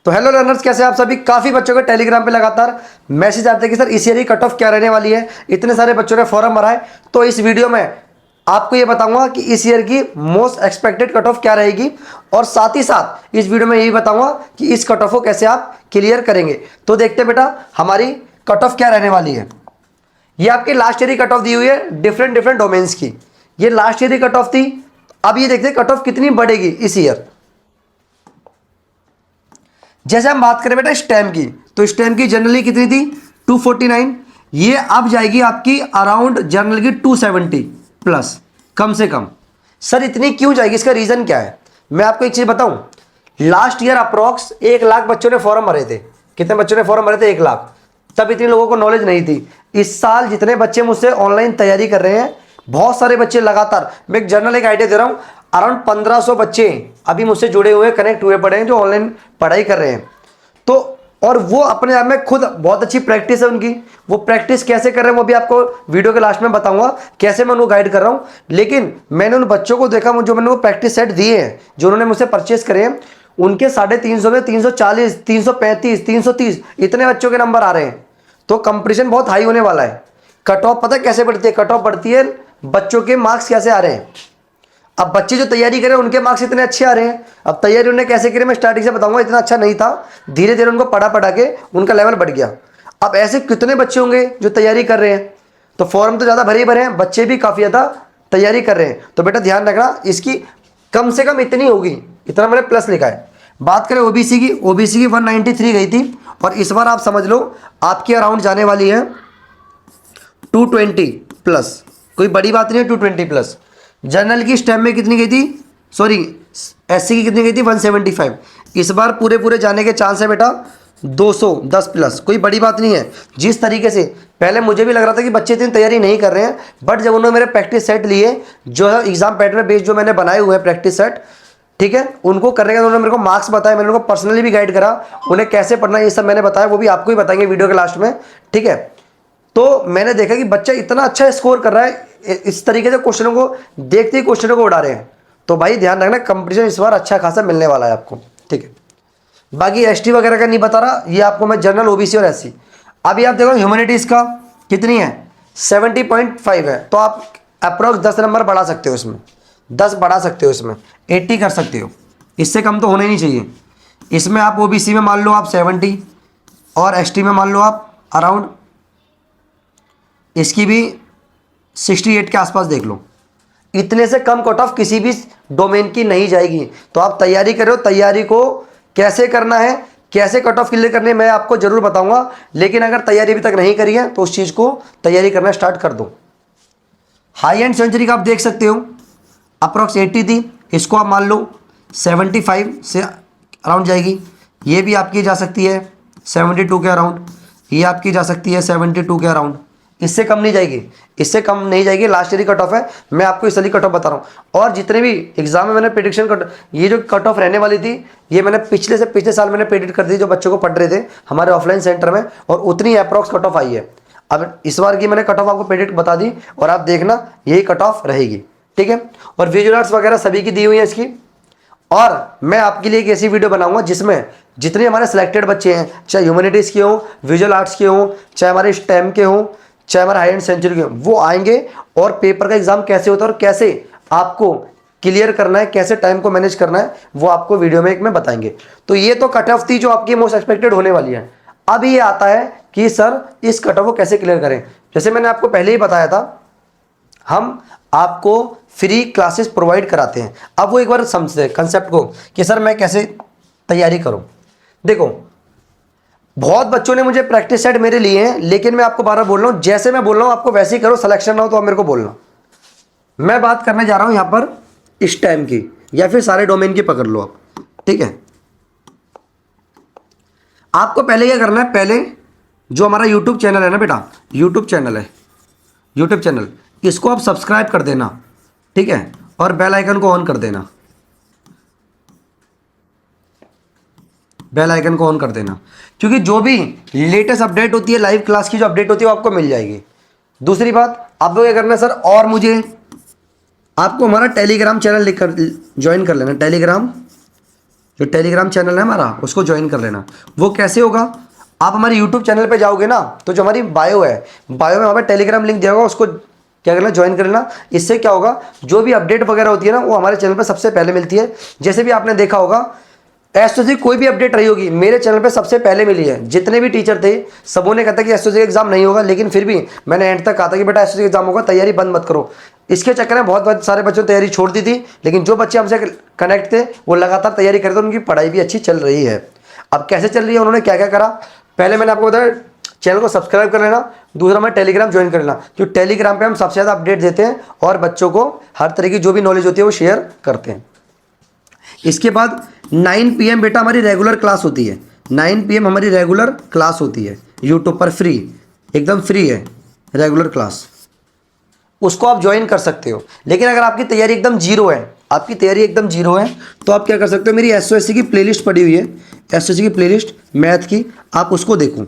तो hello learners, कैसे आप सभी। काफ़ी बच्चों के टेलीग्राम पे लगातार मैसेज आते हैं कि सर इस ईयर की कट ऑफ क्या रहने वाली है। इतने सारे बच्चों ने फॉर्म भरा है, तो इस वीडियो में आपको ये बताऊंगा कि इस ईयर की मोस्ट एक्सपेक्टेड कट ऑफ क्या रहेगी, और साथ ही साथ इस वीडियो में यही बताऊंगा कि इस कट ऑफ को कैसे आप क्लियर करेंगे। तो देखते हैं बेटा हमारी कट ऑफ क्या रहने वाली है। ये आपकी लास्ट ईयर की कट ऑफ दी हुई है डिफरेंट डिफरेंट डोमेन्स की। ये लास्ट ईयर की कट ऑफ थी। अब ये देखते हैं कट ऑफ कितनी बढ़ेगी इस ईयर। जैसे हम बात करें बेटा स्टेम की, तो स्टेम की जनरली कितनी थी 249। ये अब जाएगी आपकी अराउंड जनरल की 270 प्लस, कम से कम। सर इतनी क्यों जाएगी, इसका रीजन क्या है? मैं आपको एक चीज बताऊं, लास्ट ईयर अप्रोक्स 1 लाख बच्चों ने फॉर्म भरे थे। कितने बच्चों ने फॉर्म भरे थे? 1 लाख। तब इतने लोगों को नॉलेज नहीं थी। इस साल जितने बच्चे मुझसे ऑनलाइन तैयारी कर रहे हैं, बहुत सारे बच्चे लगातार, मैं एक जनरल एक आइडिया दे रहा हूं, अराउंड 1500 बच्चे अभी मुझसे जुड़े हुए, कनेक्ट हुए पड़े हैं, जो ऑनलाइन पढ़ाई कर रहे हैं। तो और वो अपने आप में खुद बहुत अच्छी प्रैक्टिस है उनकी। वो प्रैक्टिस कैसे कर रहे हैं वो भी आपको वीडियो के लास्ट में बताऊंगा, कैसे मैं उनको गाइड कर रहा हूं। लेकिन मैंने उन बच्चों को देखा, जो मैंने वो प्रैक्टिस सेट दिए हैं, जो उन्होंने मुझसे परचेस करे हैं, उनके 350 में 340, 335, 330 इतने बच्चों के नंबर आ रहे हैं। तो कंपटीशन बहुत हाई होने वाला है। कट ऑफ पता है कैसे बढ़ती है? कट ऑफ बढ़ती है बच्चों के मार्क्स कैसे आ रहे हैं। अब बच्चे जो तैयारी करें उनके मार्क्स इतने अच्छे आ रहे हैं। अब तैयारी उन्होंने कैसे करी मैं स्टार्टिंग से बताऊंगा। इतना अच्छा नहीं था, धीरे धीरे उनको पढ़ा पढ़ा के उनका लेवल बढ़ गया। अब ऐसे कितने बच्चे होंगे जो तैयारी कर रहे हैं। तो फॉर्म तो ज़्यादा भरे ही भरे हैं, बच्चे भी काफ़ी ज़्यादा तैयारी कर रहे हैं। तो बेटा ध्यान रखना, इसकी कम से कम इतनी होगी, इतना मैंने प्लस लिखा है। बात करें ओबीसी की, ओबीसी की 193 गई थी, और इस बार आप समझ लो आपके अराउंड जाने वाली है 220 प्लस। कोई बड़ी बात नहीं है 220 प्लस। जनरल की स्टेम में कितनी गई थी, सॉरी एससी की कितनी गई थी 175। इस बार पूरे पूरे जाने के चांस है बेटा 210 प्लस। कोई बड़ी बात नहीं है। जिस तरीके से पहले मुझे भी लग रहा था कि बच्चे इतनी तैयारी नहीं कर रहे हैं, बट जब उन्होंने मेरे प्रैक्टिस सेट लिए, जो है एग्जाम पैटर्न बेस्ड जो मैंने बनाए हुए हैं प्रैक्टिस सेट, ठीक है, उनको करने का उन्होंने मेरे को मार्क्स बताया, मैंने उनको पर्सनली भी गाइड करा, उन्हें कैसे पढ़ना है ये सब मैंने बताया, वो भी आपको ही बताएंगे वीडियो के लास्ट में, ठीक है। तो मैंने देखा कि बच्चा इतना अच्छा स्कोर कर रहा है, इस तरीके से क्वेश्चनों को देखते ही क्वेश्चनों को उड़ा रहे हैं। तो भाई ध्यान रखना, कंपटीशन इस बार अच्छा खासा मिलने वाला है आपको, ठीक है। बाकी एसटी वगैरह का नहीं बता रहा, ये आपको मैं जनरल, ओबीसी और एससी। अभी आप देखो ह्यूमैनिटीज का कितनी है 70.5 है, तो आप अप्रोक्स 10 नंबर बढ़ा सकते हो इसमें, 10 बढ़ा सकते हो इसमें, 80 कर सकते हो, इससे कम तो होने नहीं चाहिए। इसमें आप ओबीसी में मान लो आप 70, और एसटी में मान लो आप अराउंड, इसकी भी 68 के आसपास देख लो। इतने से कम कट ऑफ किसी भी डोमेन की नहीं जाएगी। तो आप तैयारी करो, तैयारी को कैसे करना है, कैसे कट ऑफ क्लियर करनी है, मैं आपको जरूर बताऊंगा। लेकिन अगर तैयारी अभी तक नहीं करी है तो उस चीज़ को तैयारी करना स्टार्ट कर दो। हाई एंड सेंचुरी का आप देख सकते हो अप्रोक्स 80 थी, इसको आप मान लो 75 से अराउंड जाएगी। ये भी आपकी जा सकती है 72 के अराउंड, ये आपकी जा सकती है 72 के अराउंड। इससे कम नहीं जाएगी, इससे कम नहीं जाएगी। लास्ट ईयर की कट ऑफ है, मैं आपको इसलिए कट ऑफ बता रहा हूँ। और जितने भी एग्जाम में मैंने प्रेडिक्शन कट, ये जो कट ऑफ रहने वाली थी, ये मैंने पिछले से पिछले साल मैंने प्रेडिक्ट कर दी जो बच्चों को पढ़ रहे थे हमारे ऑफलाइन सेंटर में, और उतनी अप्रॉक्स कट ऑफ आई है। अब इस बार की मैंने कट ऑफ आपको प्रेडिक्ट बता दी, और आप देखना यही कट ऑफ रहेगी, ठीक है। और विजुअल आर्ट्स वगैरह सभी की दी हुई है इसकी। और मैं आपके लिए एक ऐसी वीडियो बनाऊंगा जिसमें जितने हमारे सिलेक्टेड बच्चे हैं, चाहे ह्यूमैनिटीज के हों, विजुअल आर्ट्स के हों, चाहे हमारे स्टेम के हों, चाहे हमारे हाई एंड सेंचुरी के, वो आएंगे और पेपर का एग्जाम कैसे होता है और कैसे आपको क्लियर करना है, कैसे टाइम को मैनेज करना है, वो आपको वीडियो में एक में बताएंगे। तो ये तो कट ऑफ थी जो आपकी मोस्ट एक्सपेक्टेड होने वाली है। अब ये आता है कि सर इस कट ऑफ को कैसे क्लियर करें। जैसे मैंने आपको पहले ही बताया था, हम आपको फ्री क्लासेस प्रोवाइड कराते हैं। अब वो एक बार समझते हैं कंसेप्ट को कि सर मैं कैसे तैयारी करूं। देखो बहुत बच्चों ने मुझे प्रैक्टिस सेट मेरे लिए हैं, लेकिन मैं आपको बार बार बोल रहा हूं, जैसे मैं बोल रहा हूं आपको वैसे ही करो। सिलेक्शन ना हो तो आप मेरे को बोलना। मैं बात करने जा रहा हूं यहां पर इस टाइम की, या फिर सारे डोमेन की पकड़ लो आप, ठीक है। आपको पहले क्या करना है, पहले जो हमारा यूट्यूब चैनल है ना बेटा, यूट्यूब चैनल है, यूट्यूब चैनल, इसको आप सब्सक्राइब कर देना, ठीक है, और बेल आइकन को ऑन कर देना, बेल आइकन को ऑन कर देना, क्योंकि जो भी लेटेस्ट अपडेट होती है, लाइव क्लास की जो अपडेट होती है वो आपको मिल जाएगी। दूसरी बात, आपको क्या करना है सर, और मुझे आपको हमारा टेलीग्राम चैनल लिखकर ज्वाइन कर लेना, टेलीग्राम जो टेलीग्राम चैनल है हमारा उसको ज्वाइन कर लेना। वो कैसे होगा, आप हमारे यूट्यूब चैनल पे जाओगे ना, तो जो हमारी बायो है, बायो में हमारा टेलीग्राम लिंक दिया होगा, उसको क्या करना, ज्वाइन कर लेना। इससे क्या होगा, जो भी अपडेट वगैरह होती है ना वो हमारे चैनल पे सबसे पहले मिलती है। जैसे भी आपने देखा होगा एसओसी कोई भी अपडेट रही होगी मेरे चैनल पे सबसे पहले मिली है। जितने भी टीचर थे सबों ने कहता कि एसओसी एग्जाम नहीं होगा, लेकिन फिर भी मैंने एंड तक कहा था कि बेटा एसओसी एग्जाम होगा, तैयारी बंद मत करो। इसके चक्कर में बहुत सारे बच्चों ने तैयारी छोड़ दी थी, लेकिन जो बच्चे हमसे कनेक्ट थे वो लगातार तैयारी करते, उनकी पढ़ाई भी अच्छी चल रही है। अब कैसे चल रही है, उन्होंने क्या क्या करा, पहले मैंने आपको बताया चैनल को सब्सक्राइब कर लेना, दूसरा मैं टेलीग्राम ज्वाइन कर लेना। जो टेलीग्राम पे हम सबसे ज़्यादा अपडेट देते हैं और बच्चों को हर तरह की जो भी नॉलेज होती है वो शेयर करते हैं। इसके बाद 9 PM बेटा हमारी रेगुलर क्लास होती है। 9 PM हमारी रेगुलर क्लास होती है यूट्यूब पर, फ्री, एकदम फ्री है रेगुलर क्लास, उसको आप ज्वाइन कर सकते हो। लेकिन अगर आपकी तैयारी एकदम जीरो है, आपकी तैयारी एकदम जीरो है, तो आप क्या कर सकते हो, मेरी एसओएससी की प्लेलिस्ट पड़ी हुई है, एसओएससी की प्लेलिस्ट मैथ की, आप उसको देखो,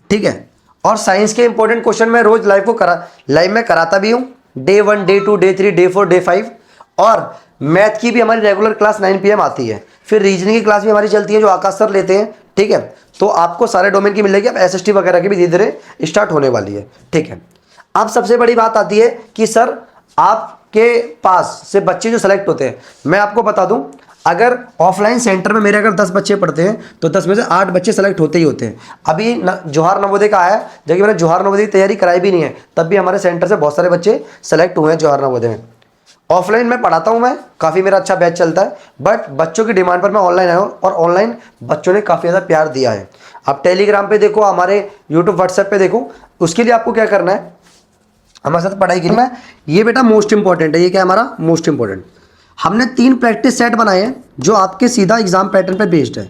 ठीक है। और साइंस के इंपॉर्टेंट क्वेश्चन मैं रोज लाइव में कराता भी हूँ, day 1, day 2, day 3, day 4, day 5। और मैथ की भी हमारी रेगुलर क्लास 9 PM आती है। फिर रीजनिंग की क्लास भी हमारी चलती है जो आकाश सर लेते हैं, ठीक है। तो आपको सारे डोमेन की मिलेगी। अब एसएसटी वगैरह की भी धीरे धीरे स्टार्ट होने वाली है, ठीक है। अब सबसे बड़ी बात आती है कि सर आपके पास से बच्चे जो सेलेक्ट होते हैं, मैं आपको बता दूं, अगर ऑफलाइन सेंटर में मेरे अगर 10 बच्चे पढ़ते हैं तो 10 में से 8 बच्चे सेलेक्ट होते ही होते हैं। अभी जौहर नवोदय का आया, जबकि मैंने जौहर नवोदय की तैयारी कराई भी नहीं है, तब भी हमारे सेंटर से बहुत सारे बच्चे सेलेक्ट हुए हैं जौहर नवोदय में। ऑफलाइन मैं पढ़ाता हूं, मैं काफ़ी मेरा अच्छा बैच चलता है, बट बच्चों की डिमांड पर मैं ऑनलाइन आया हूं और ऑनलाइन बच्चों ने काफ़ी ज़्यादा प्यार दिया है। आप टेलीग्राम पे देखो, हमारे यूट्यूब व्हाट्सएप पे देखो, उसके लिए आपको क्या करना है, हमारे साथ पढ़ाई की मैं, ये बेटा मोस्ट इंपॉर्टेंट है। ये क्या है हमारा मोस्ट इंपॉर्टेंट, हमने 3 प्रैक्टिस सेट बनाए हैं जो आपके सीधा एग्जाम पैटर्न पे बेस्ड है।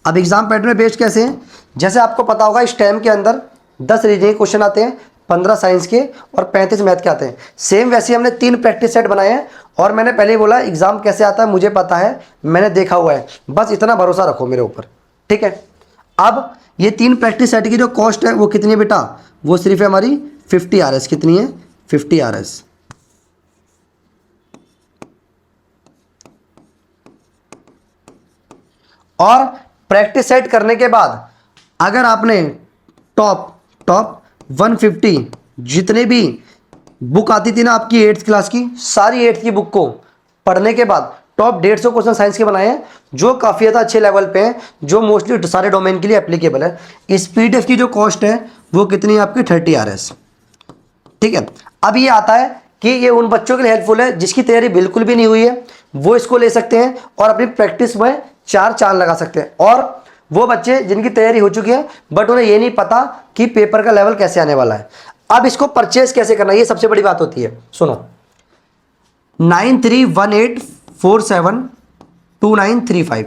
अब एग्जाम पैटर्न पे बेस्ड कैसे हैं, जैसे आपको पता होगा स्टेम के अंदर 10 रीजनिंग क्वेश्चन आते हैं, 15 साइंस के और 35 मैथ के आते हैं। सेम वैसे हमने 3 प्रैक्टिस सेट बनाए हैं। और मैंने पहले ही बोला एग्जाम कैसे आता है मुझे पता है, मैंने देखा हुआ है, बस इतना भरोसा रखो मेरे ऊपर, ठीक है। अब ये 3 प्रैक्टिस सेट की जो कॉस्ट है वो कितनी है बेटा, वो सिर्फ है हमारी 50 RS। कितनी है, 50 RS। और प्रैक्टिस सेट करने के बाद अगर आपने टॉप 150 जितने भी बुक आती थी ना आपकी 8th क्लास की, सारी 8th की बुक को पढ़ने के बाद टॉप 150 क्वेश्चन साइंस के बनाए हैं जो काफ़ी ज़्यादा अच्छे लेवल पे हैं, जो मोस्टली सारे डोमेन के लिए एप्लीकेबल है। इस PDF की जो कॉस्ट है वो कितनी है आपकी 30 RS, ठीक है। अब ये आता है कि ये उन बच्चों के लिए हेल्पफुल है जिसकी तैयारी बिल्कुल भी नहीं हुई है, वो इसको ले सकते हैं और अपनी प्रैक्टिस में 4 चांद लगा सकते हैं। और वो बच्चे जिनकी तैयारी हो चुकी है बट उन्हें ये नहीं पता कि पेपर का लेवल कैसे आने वाला है। अब इसको परचेज कैसे करना है, ये सबसे बड़ी बात होती है। सुनो, 9318472935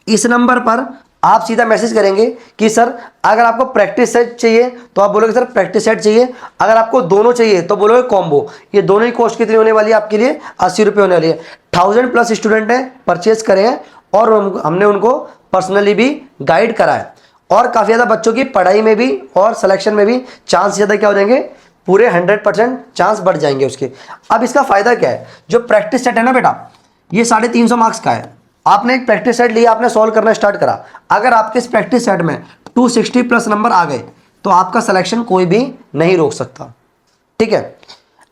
इस नंबर पर आप सीधा मैसेज करेंगे कि सर अगर आपको प्रैक्टिस सेट चाहिए तो आप बोलोगे सर प्रैक्टिस सेट चाहिए, अगर आपको दोनों चाहिए तो बोलोगे कॉम्बो। ये दोनों ही कॉस्ट कितनी होने वाली है आपके लिए, 80 रुपये होने वाली है। 1000+ स्टूडेंट हैं, परचेज करे हैं और हमने उनको पर्सनली भी गाइड करा है। और काफ़ी ज़्यादा बच्चों की पढ़ाई में भी और सिलेक्शन में भी चांस ज़्यादा क्या हो जाएंगे, पूरे 100% चांस बढ़ जाएंगे उसके। अब इसका फ़ायदा क्या है, जो प्रैक्टिस सेट है ना बेटा, ये 350 मार्क्स का है। आपने एक प्रैक्टिस सेट लिया, आपने सॉल्व करना स्टार्ट करा, अगर आपके इस प्रैक्टिस सेट में 260+ नंबर आ गए तो आपका सिलेक्शन कोई भी नहीं रोक सकता, ठीक है।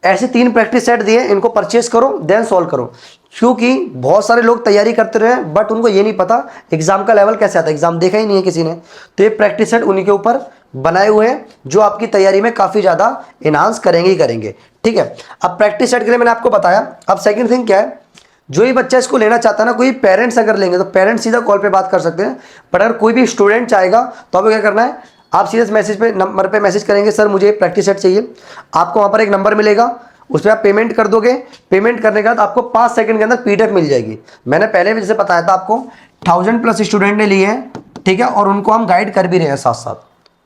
ऐसे 3 प्रैक्टिस सेट दिए, इनको परचेस करो देन सॉल्व करो। क्योंकि बहुत सारे लोग तैयारी करते रहे बट उनको ये नहीं पता एग्जाम का लेवल कैसे आता है, एग्जाम देखा ही नहीं है किसी ने। तो ये प्रैक्टिस सेट उन्हीं के ऊपर बनाए हुए हैं जो आपकी तैयारी में काफ़ी ज़्यादा इनहांस करेंगे ही करेंगे, ठीक है। अब प्रैक्टिस सेट के लिए मैंने आपको बताया। अब सेकेंड थिंग क्या है, जो ही बच्चा इसको लेना चाहता है ना, कोई पेरेंट्स अगर लेंगे तो पेरेंट्स सीधा कॉल पे बात कर सकते हैं, बट अगर कोई भी स्टूडेंट चाहेगा तो आपको क्या करना है, आप सीधे मैसेज पे नंबर पे मैसेज करेंगे सर मुझे प्रैक्टिस सेट चाहिए। आपको वहाँ पर एक नंबर मिलेगा, उस पर आप पेमेंट कर दोगे। पेमेंट करने के बाद आपको 5 सेकंड के अंदर PDF मिल जाएगी। मैंने पहले भी जैसे बताया था आपको 1000+ स्टूडेंट ने लिए हैं, ठीक है, और उनको हम गाइड कर भी रहे हैं साथ साथ,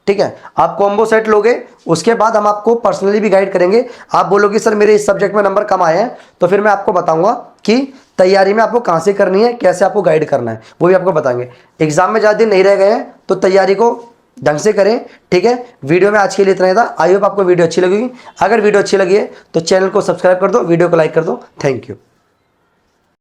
ठीक है। आप कॉम्बो सेट लोगे, उसके बाद हम आपको पर्सनली भी गाइड करेंगे। आप बोलोगे सर मेरे इस सब्जेक्ट में नंबर कम आए हैं, तो फिर मैं आपको बताऊंगा कि तैयारी में आपको कहाँ से करनी है, कैसे आपको गाइड करना है, वो भी आपको बताएंगे। एग्जाम में ज़्यादा दिन नहीं रह गए हैं तो तैयारी को ढंग से करें, ठीक है। वीडियो में आज के लिए इतना ही था। आई होप आपको वीडियो अच्छी लगेगी। अगर वीडियो अच्छी लगी है तो चैनल को सब्सक्राइब कर दो, वीडियो को लाइक कर दो। Thank you.